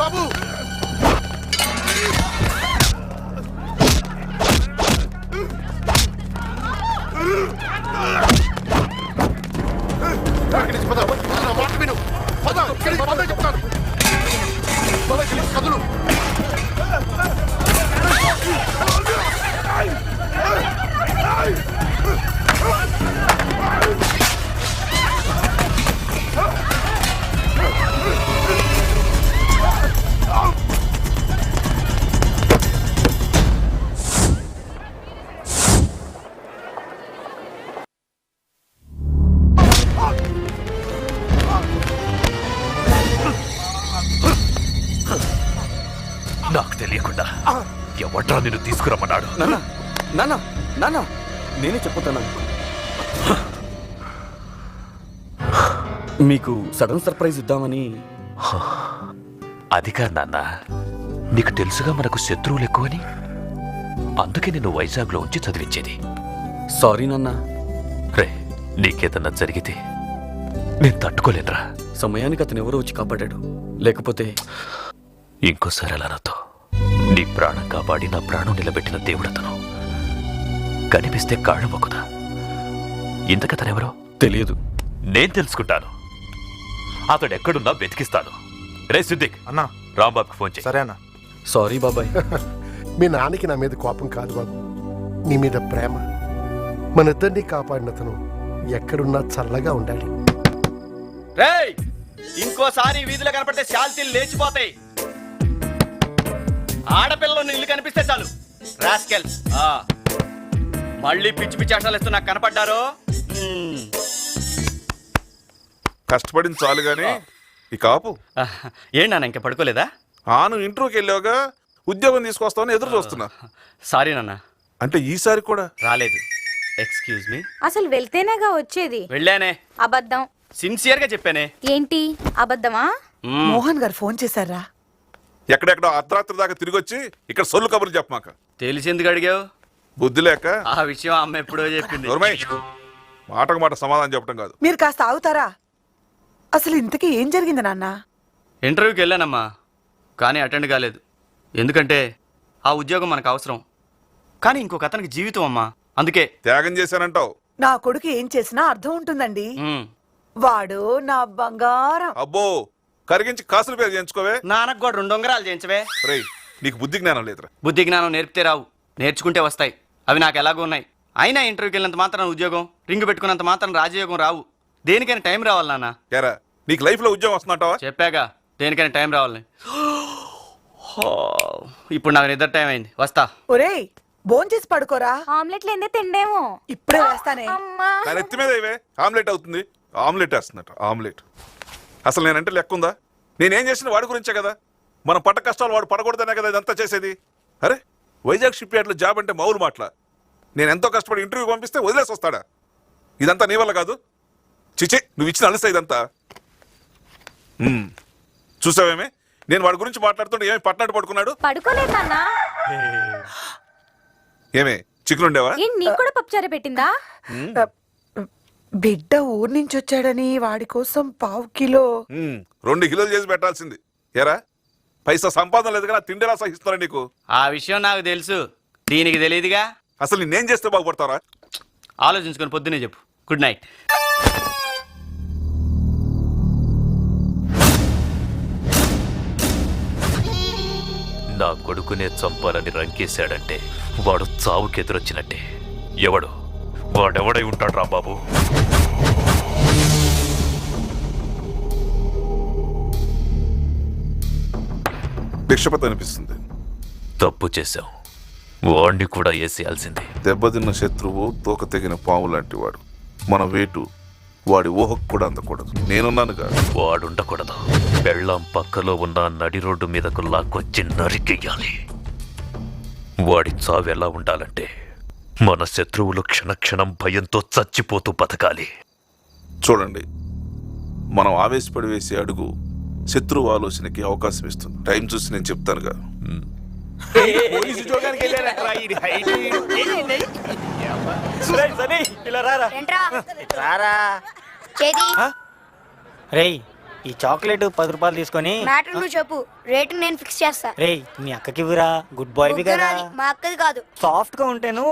బాబు చెప్తాను కదులు నాకు తెలియకుండా ఎవడ్రా నిన్ను తీసుకురమ్మన్నాడు? నాన్న నాన్న నాన్న నేనే చెప్పుతాను. మీకు సడన్ సర్ప్రైజ్ ఇద్దామని. అది కాదు నాన్న, నీకు తెలుసుగా మనకు శత్రువులు ఎక్కువని. అందుకే నిన్ను వైజాగ్లో ఉంచి చదివించేది. సారీ నాన్న. రే, నీకేదన్నా జరిగితే నేను తట్టుకోలేనురా. సమయానికి అతను ఎవరో వచ్చి కాపాడాడు, లేకపోతే. ఇంకోసారి అలా నాతో. నీ ప్రాణం కాపాడి నా ప్రాణం నిలబెట్టిన దేవుడతను. కనిపిస్తే కాళ్ళు మొక్కుదా. ఇంతకతనెవరో తెలియదు. నేను తెలుసుకుంటాను. అతడు ఎక్కడున్నా వెతికిస్తాను. రే సిద్దిక్ అన్నా, రాంబాబుకి ఫోన్ చేయి. సరే అన్న. సారీ బాబాయ్. మీ నాన్నకి నా మీద కోపం కాదు బాబు, నీ మీద ప్రేమ. మన ఇద్దరిని కాపాడినతను ఎక్కడున్నా చల్లగా ఉండాలి. రేయ్, ఇంకోసారి వీధిలో కనపడితే శాల్తీలు లేచిపోతాయి. ఆడపిల్లలు ఇల్లు కనిపిస్తే చాలు రాస్కెల్. మళ్ళీ పిచ్చి పిచ్చి ఆటలు ఇస్తూ నాకు కనపడ్డారో. కష్టపడింది చాలు గాని ఈ కాపు ఏంటన్నా ఇంకా పడుకోలేదా? నువ్వు ఇంటర్వ్యూకి వెళ్ళావుగా, ఉద్యోగం తీసుకొస్తావని ఎదురు చూస్తున్నా. సారీ నాన్న, అంటే ఈసారి కూడా రాలేదు. Excuse me. అసలు వెళ్తేనేగా వచ్చేది. వెళ్ళానే. అబద్ధం. సిన్సియర్ గా చెప్పానే. ఏంటి అబద్ధమా? మోహన్ గారు ఫోన్ చేశారా? ఎక్కడెక్కడో అర్ధరాత్రి దాకా తిరిగి వచ్చి ఇక్కడ సొల్లు కబుర్లు చెప్పమాక. తెలిసిందుకు అడిగావు? బుద్ధి లేక. ఆ విషయం అమ్మ ఎప్పుడో చెప్పింది. మాటకు మాట సమాధానం చెప్పడం కాదు. మీరు కాస్త ఆగుతారా? అసలు ఇంతకీ ఏం జరిగింది నాన్న? ఇంటర్వ్యూకి వెళ్ళానమ్మా, కానీ అటెండ్ కాలేదు. ఎందుకంటే ఆ ఉద్యోగం మనకు అవసరం, కానీ ఇంకొక అతనికి జీవితం అమ్మా. అందుకే త్యాగం చేశానంటావు. నా కొడుకు ఏం చేసినా అర్థం ఉంటుందండి. వాడు నా బంగారం. అబ్బో, కరిగించి కాసులు పేరు చేయించుకోవే. నాన్నకు కూడా 2 ఉంగరాలు చేయించవే. రేయ్, నీకు బుద్ధి జ్ఞానం లేదురా. బుద్ధి జ్ఞానం నేర్పితే రావు, నేర్చుకుంటే వస్తాయి. అవి నాకు ఎలాగో ఉన్నాయి. అయినా ఇంటర్వ్యూకి వెళ్ళినంత మాత్రం ఉద్యోగం, రింగు పెట్టుకున్నంత మాత్రం రాజయోగం రావు. దేనికైనా టైం రావాలి నాన్న. ఎరా, నీకు లైఫ్ లో ఉద్యోగం వస్తుందంటావా? చెప్పాగా, దేనికైనా టైం రావాలి. ఇప్పుడు నాకు నిద్ర టైం అయింది, వస్తా. ఒరేయ్, భోంచేసి పడుకోరా. ఆమ్లెట్లు ఏందే తిండేమో. ఇప్పుడే వేస్తానే. దాని ఎత్తి మీద ఇవే ఆమ్లెట్ అవుతుంది. ఆమ్లెట్ వేస్తుందట, ఆమ్లెట్. అసలు నేనంటే లెక్క ఉందా? నేనేం చేసిన వాడి గురించే కదా. మనం పట్ట కష్టాలు వాడు పడకూడదనే కదా ఇదంతా చేసేది. అరే, వైజాగ్ షిప్ యార్డ్లో జాబ్ అంటే మౌలు మాటల. నేను ఎంతో కష్టపడి ఇంటర్వ్యూ పంపిస్తే వదిలేసి వస్తాడా? ఇదంతా నీ వల్ల కాదు. చిచి, నువ్వు ఇచ్చిన అలసా ఇదంతా. చూసావేమే, నేను వాడి గురించి మాట్లాడుతుంటే ఏమి పట్నాడు పడుకున్నాడు. పడుకోలేదన్నా. ఏమే, చికెన్ ఉండేవా? నీకు కూడా పప్పుచారు పెట్టిందా? బిడ్డ ఊరు నుంచి వచ్చాడని వాడి కోసం 1/2 కిలో. 2 కిలోలు చేసి పెట్టాల్సింది. ఏరా, పైసా సంపాదన లేదు కదా, తిండిలా సహిస్తారా నీకు? ఆ విషయం నాకు తెలుసు, దీనికి తెలియదుగా. అసలు నేనేం చేస్తే బాగుపడతారా? ఆలోచించుకొని పొద్దునే చెప్పు. Good night. నా కొడుకునే చంపాలని రంకేశాడంటే వాడు చావుకెదురొచ్చినట్టే. వాడెవడై ఉంటాడు రాంబాబు? భిక్షపతి అనిపిస్తుంది. తప్పు చేశావు, వాడిని కూడా వేసేయాల్సిందే. దెబ్బతిన్న శత్రువు తోక తెగిన పాము లాంటి వాడు. మన వేటు వాడి ఊహకు కూడా అందకూడదు. నేనున్నానుగా. వాడుండకూడదు. పెళ్ళాం పక్కలో ఉన్న నడి రోడ్డు మీదకు లాక్కొచ్చి నరికెయ్యాలి. వాడి చావు ఎలా ఉండాలంటే మన శత్రువులు క్షణక్షణం భయంతో చచ్చిపోతూ బతకాలి. చూడండి, మనం ఆవేశపడి వేసే అడుగు శత్రువు ఆలోచనకి అవకాశం ఇస్తుంది. టైం చూసి నేను చెప్తానుగా. రేయ్, ఈ చాక్లెట్ 10 రూపాయలు తీసుకొని మ్యాటర్ నువ్వు చెప్పు, రేటు నేను ఫిక్స్ చేస్తా. రేయ్ మీ అక్కకి ఇవ్వరా, గుడ్ బాయ్ కదా. వద్దురాని, మా అక్కది కాదు. సాఫ్ట్ గా ఉంటాను.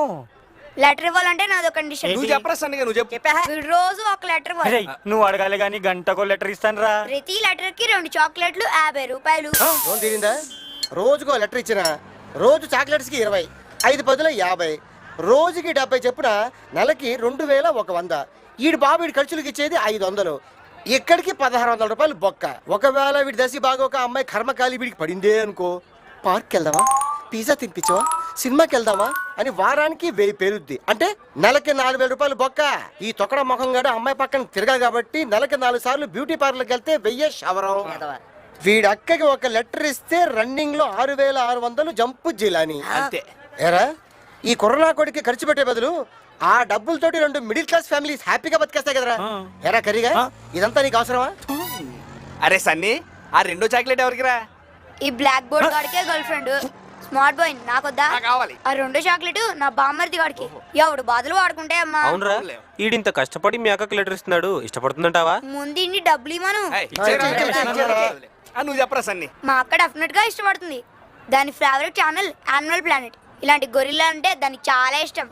లెటర్ ఇవ్వాలంటే నాదో కండిషన్. నువ్వు చెప్పరా సన్నిగా నువ్వు చెప్పు. వీడు రోజు ఒక లెటర్ ఇవ్వాలి. రేయ్ నువ్వు అడగాలి గానీ గంటకో లెటర్ ఇస్తాను రా. ప్రతి లెటర్ కి 2 చాక్లెట్లు 50 రూపాయలు. రోజు తీరిందా? రోజుకో లెటర్ ఇచ్చిన రోజు చాక్లెట్స్కి 20, 5 పదుల 50, రోజుకి 70 చెప్పున నెలకి 2100. ఈడు బాబు వీడి ఖర్చులకు ఇచ్చేది 500. ఇక్కడికి 1600 రూపాయలు బొక్క. ఒకవేళ వీడి దశి బాగోక అమ్మాయి కర్మకాలి వీడికి పడిందే అనుకో, పార్క్ వెళ్దామా, పిజ్జా తినిపించవా, సినిమాకి వెళ్దామా అని వారానికి 1000 పేరుద్ది. అంటే నెలకి 4000 రూపాయలు బొక్క. ఈ తొక్కడ ముఖం గడ అమ్మాయి పక్కన తిరగాలి కాబట్టి నెలకి 4 సార్లు బ్యూటీ పార్లర్కి వెళ్తే 1000 శవరం. వీడి అక్కకి ఒక లెటర్ ఇస్తే రన్నింగ్ లో 6600 జంపు జిలాని. అంతే. ఏరా ఈ కరోనా కొడికి ఖర్చు పెట్టే బదులు ఆ డబ్బులతోటి 2 మిడిల్ క్లాస్ ఫ్యామిలీస్ హ్యాపీగా బతికేస్తాయి కదరా. ఎరా కరిగా ఇదంతా నీకు అవసరమా? అరే సన్ని, ఆ రెండో చాక్లెట్ ఎవరికి రా? ఈ బ్లాక్ బోర్డ్ గాడికే గర్ల్ ఫ్రెండ్. స్మార్ట్ బాయ్ నాకొద్దా? కావాలి. ఆ 2 చాక్లెట్ నా బామ్మర్ది గాడికి. ఎవడు బాధలు వాడుకుంటే అమ్మా. అవునరా, ఈడింత కష్టపడి మీ అక్కకి లెటర్ ఇస్తున్నాడు, ఇష్టపడుతుందంటావా? ముందు ఇన్ని డబ్బులు ఇవ్వను. నువ్వు చెప్పరా సన్ని. మా అక్క డెఫినెట్ గా ఇష్టపడుతుంది. దాని ఫేవరెట్ ఛానల్ యానిమల్ ప్లానెట్. ఇలాంటి గొరిల్లా అంటే దానికి చాలా ఇష్టం.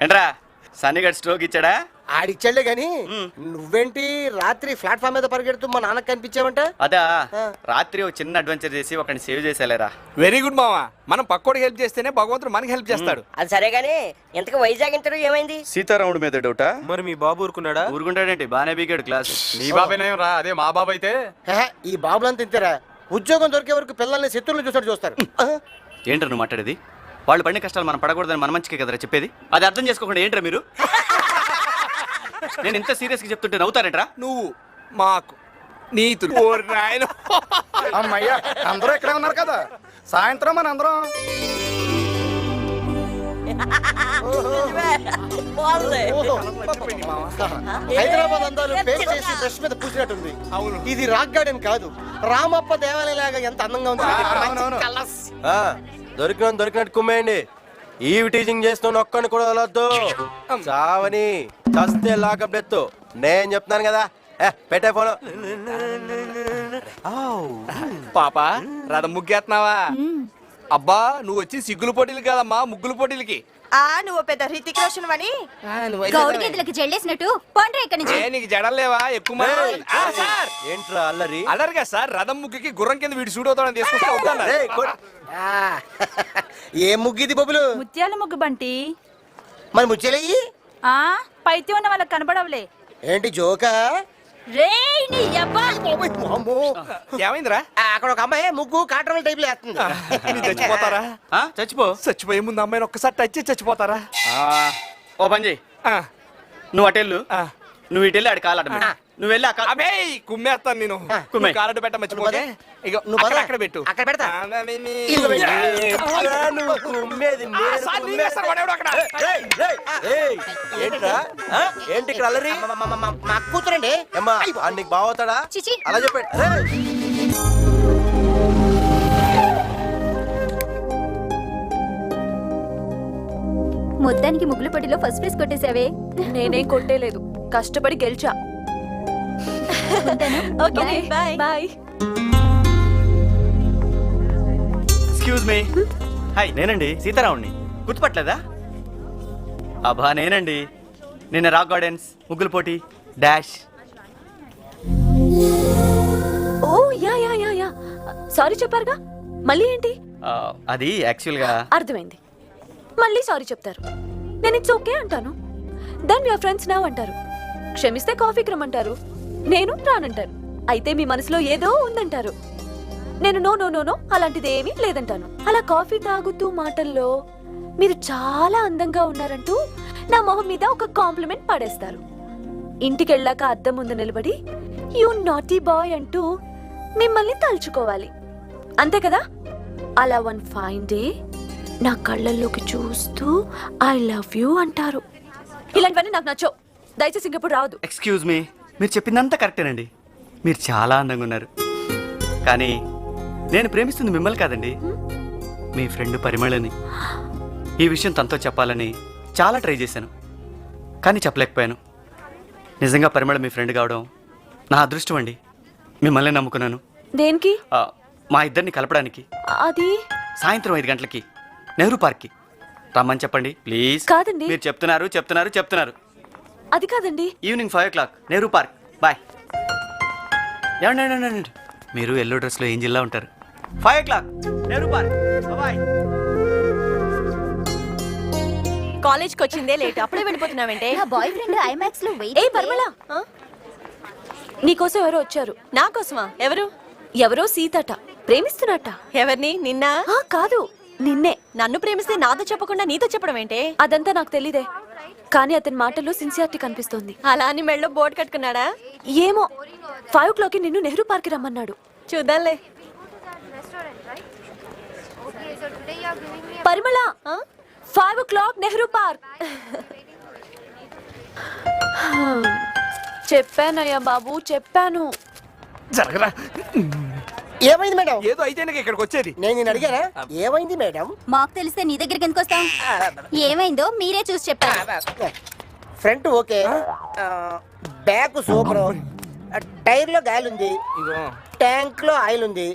ఏంట్రా సన్ని గడ్ స్ట్రోక్ ఇచ్చాడా? ఆడిచ్చాడులే గాని నువ్వేంటి రాత్రి ప్లాట్ఫామ్ మీద పరిగెడుతూ మా నాన్నకు కనిపించావంట? అదా, రాత్రి ఒక చిన్న అడ్వెంచర్ చేసి ఒకరిని సేవ్ చేసేలేరా. వెరీ గుడ్ మావా. మనం పక్కోడికి హెల్ప్ చేస్తేనే భగవంతుడు మనకి హెల్ప్ చేస్తాడు. అది సరే గానీ ఇంతకు వైజాగ్ ఇంటర్వ్యూ ఏమైంది? సీతారాముడి మీద డౌటా? మరి మీ బాబు ఊరుకున్నాడా? ఊరుకుంటాడేంటి, బానే బీగాడు క్లాస్. నీ బాబేనేం రా, అదే మా బాబు అయితే. ఈ బాబులంతా ఇంతేరా, ఉద్యోగం దొరికే వరకు పిల్లల్ని శత్రువులు చూస్తారు. ఏంట్రా నువ్వు మాట్లాడేది? వాళ్ళు పడిన కష్టాలు మనం పడకూడదని మన మంచికే కదరా చెప్పేది. అది అర్థం చేసుకోకుండా ఏంట్రా మీరు? నేను ఇంత సీరియస్ గా చెప్తుంటే నవ్వుతారేట్రా? నువ్వు మాకు నీతులు. అమ్మయ్యా, అందరూ ఇక్కడే ఉన్నారు కదా, సాయంత్రం మన అందరం హైదరాబాద్ అందాలు పేస్ట్ చేసి బ్రష్ మీద పూసినట్టుంది. ఇది రాక్ గార్డెన్ కాదు, రామప్ప దేవాలయం లాగా ఎంత అందంగా ఉంది. కలర్స్. దొరికినట్టు కుమ్మేయండి. ఈ టీచింగ్ చేస్తున్న ఒక్కడిని కూడా వదలొద్దు. చావని చస్తే లాకప్ ఎత్తు. నేను చెప్తున్నాను కదా, పెట్టే ఫోన్. పాప రథం ముగ్గేస్తున్నావా? అబ్బా నువ్వు వచ్చి సిగ్గుల పోటీలు కాదమ్మా, ముగ్గుల పోటీలకి. నువ్వు పెద్ద హృతిక్ రోషన్ అని గౌడి గేదెలకి జల్లేసినట్టు పండ్రా ఇక్కడి నుంచి. నీకు జడలేవా ఎక్కువ మంది? ఏంట్రా అల్లరి? అలరుగా సార్, రథం ముగ్గుకి గుర్రం కింద వీడు సూడవుతాడని తీసుకొస్తా వద్దన్నా. ఏ ముగ్గిది బొబ్బులు? ముత్యాల ముగ్గు బంటి. మరి ముచ్చెలయ్యి పైత్యం ఉన్న వాళ్ళకి కనపడవులే. ఏంటి జోకా? ఏమైందిరా? అక్కడ ఒక అమ్మాయి ముగ్గు కాటరవల్ టైప్ లో వేస్తుంది. చచ్చిపోతారా? చచ్చిపో. చచ్చిపోయే ముందు అమ్మాయిని ఒక్కసారి టచ్ చేసి చచ్చిపోతారా? ఓ పని చెయ్యి, నువ్వు అటెళ్ళు, నువ్వు ఇటెళ్ళి ఆడి కాలు అడ్డం. నువ్వు వెళ్ళి అబే కుమ్మేస్తాను నేను. కుమ్మే. కారడు పెట్ట మర్చిపోతే ఇగో నువ్వు పద. అక్కడ పెట్టు. అక్కడ పెడతా. ఇదిగో పెట్టు. నువ్వు కుమ్మేది ఆ, నేను సార్ నీకు వేస్తాడు వాడెవడో అక్కడ. ఏంట్రా? ఏంటి ఇక్కడ అల్లరి? మా కూతురండి. అమ్మా నీకు బావతాడా? చిచి. అలా చెప్పండి. మొత్తానికి ముగ్గుల పోటీలో ఫస్ట్ ప్రైజ్ కొట్టేశావే. నేనేం కొట్టేలేదు, కష్టపడి గెలిచా. Okay bye. Excuse me. Hi, నేనండి సీతారాముడిని. గుర్తుపట్టలేదా? అబ్బా నేనండి, నిన్న రాక్ గార్డెన్స్ ముగ్గుల పోటీ dash. Oh yeah yeah yeah yeah sorry చెప్పారుగా, మళ్ళీ ఏంటి? అది యాక్చువల్గా అర్థమైంది, మళ్ళీ సారీ చెప్తారు. నేను ఇట్స్ ఓకే అంటాను. దెన్ యువర్ ఫ్రెండ్స్ నౌ అంటారు. క్షమిస్తే కాఫీకి రమ్మంటారు, నేను రానంటారు. అయితే మీ మనసులో ఏదో ఉందంటారు. నేను నో నో నో నో అలాంటిది ఏమీ లేదంటాను. అలా కాఫీ తాగుతూ మాటల్లో మీరు చాలా అందంగా ఉన్నారంటూ నా మొహం మీద ఒక కాంప్లిమెంట్ పడేస్తారు. ఇంటికి వెళ్ళాక అద్దం ముందు నిలబడి యూ నాటీ బాయ్ అంటూ మిమ్మల్ని తలుచుకోవాలి, అంతే కదా? అలా వన్ ఫైన్ డే నా కళ్ళల్లోకి చూస్తూ ఐ లవ్ యూ అంటారు. ఇలాంటివన్నీ నాకు నచ్చవు, దయచేసి ఇంకెప్పుడు రావద్దు. ఎక్స్క్యూజ్ మీ, మీరు చెప్పిందంతా కరెక్టేనండి. మీరు చాలా అందంగా ఉన్నారు. కానీ నేను ప్రేమిస్తుంది మిమ్మల్ని కాదండి, మీ ఫ్రెండ్ పరిమళని. ఈ విషయం తనతో చెప్పాలని చాలా ట్రై చేశాను, కానీ చెప్పలేకపోయాను. నిజంగా పరిమళ మీ ఫ్రెండ్ కావడం నా అదృష్టం అండి. మిమ్మల్ని నమ్ముకున్నాను. దేనికి? మా ఇద్దరిని కలపడానికి. అది సాయంత్రం 5 గంటలకి నెహ్రూ పార్క్కి రమ్మని చెప్పండి ప్లీజ్. కాదండి. మీరు చెప్తున్నారు. అది కాదండి. Evening 5 o'clock Nehru park. Bye. ఏమండి మీరు ఎల్లో డ్రెస్లో ఏం జిల్లా ఉంటారు. 5 o'clock నెహ్రూ పార్క్. బాయ్. కాలేజ్కి వచ్చిందే లేట్, అప్పుడే వెళ్ళిపోతున్నావంటే? నా బాయ్ ఫ్రెండ్ ఐమాక్స్ లో వెయిట్. ఏ పరిమళ, నీకోసం ఎవరో వచ్చారు. నా కోసమా? ఎవరో సీతట ప్రేమిస్తున్నట్ట. ఎవరిని? నిన్న? కాదు, నిన్నే. నన్ను ప్రేమిస్తే నాతో చెప్పకుండా నీతో చెప్పడం ఏంటే? అదంతా నాకు తెలీదే, కానీ అతని మాటల్లో సిన్సియారిటీ కనిపిస్తోంది. అలా అని మెళ్ళో బోర్డు కట్టుకున్నాడా? ఏమో. 5 o'clockకి నిన్ను నెహ్రూ పార్క్ రమ్మన్నాడు. చూద్దాంలే. పరిమళ, 5 o'clock నెహ్రూ పార్క్. చెప్పానయ్యా బాబు, చెప్పాను. జరగరా. ఏమైంది మేడం? ఏదో అయితే ఇక్కడికి వచ్చేది. నేను అడిగానా ఏమైంది మేడం? మాకు తెలిస్తే నీ దగ్గరికి ఎందుకు వస్తాం? ఏమైందో మీరే చూసి చెప్పారు. Front okay, back super, tyre లో గాలి ఉంది, ట్యాంక్ లో ఆయిల్ ఉంది,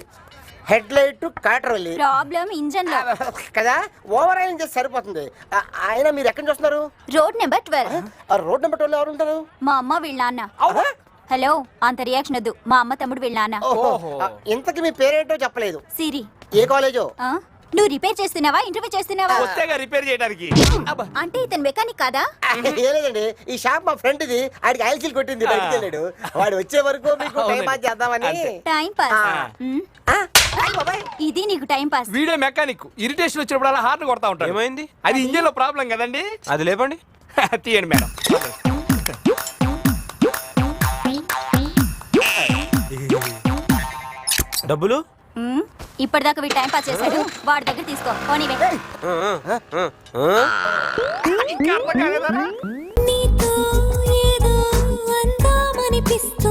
హెడ్ లైట్ కాటరల్లి. ప్రాబ్లం ఇంజన్ లో కదా, ఓవర్ ఆయిల్ చేస్తే సరిపోతుంది. ఆయన మీరు ఎక్కడి నుంచి వస్తున్నారు? Road number 12. రోడ్ నెంబర్ 12 ఎవరు ఉంటారు? మా అమ్మ వీళ్ళ నాన్న. హలో, అంత రియాక్షన్ వద్దు. మా అమ్మ తమ్ముడు వీళ్ళ నాన్న. ఇంతకి మీ పేరేంటో చెప్పలేదు. సిరి. ఏ కాలేజో? నువ్వు రిపేర్ చేస్తున్నావా, ఇంటర్వ్యూ చేస్తున్నావా? వస్తేగా రిపేర్ చేయడానికి. అంటే ఇతను మెకానిక్ కాదా? లేదండి, ఈ షాప్ మా ఫ్రెండ్ ది. ఆడికి ఆయిల్ సీల్ కొట్టింది, బయటికి వెళ్ళాడు. వాడు వచ్చే వరకు మీకు టైం పాస్ చేద్దామని. Time pass? ఇది నీకు time pass? Video mechanic irritation వచ్చినప్పుడు అలా హార్న్ కొడతా ఉంటాడు. ఏమైంది? అది ఇంజిన్ లో ప్రాబ్లం కదండి. అది లేపండి. తీయండి మేడం. డబ్బులు ఇప్పటిదాకా వీడు టైం పాస్ చేశాడు, వాడి దగ్గర తీసుకో. పోనీవే. నీతో ఏదో అందామనిపిస్తూ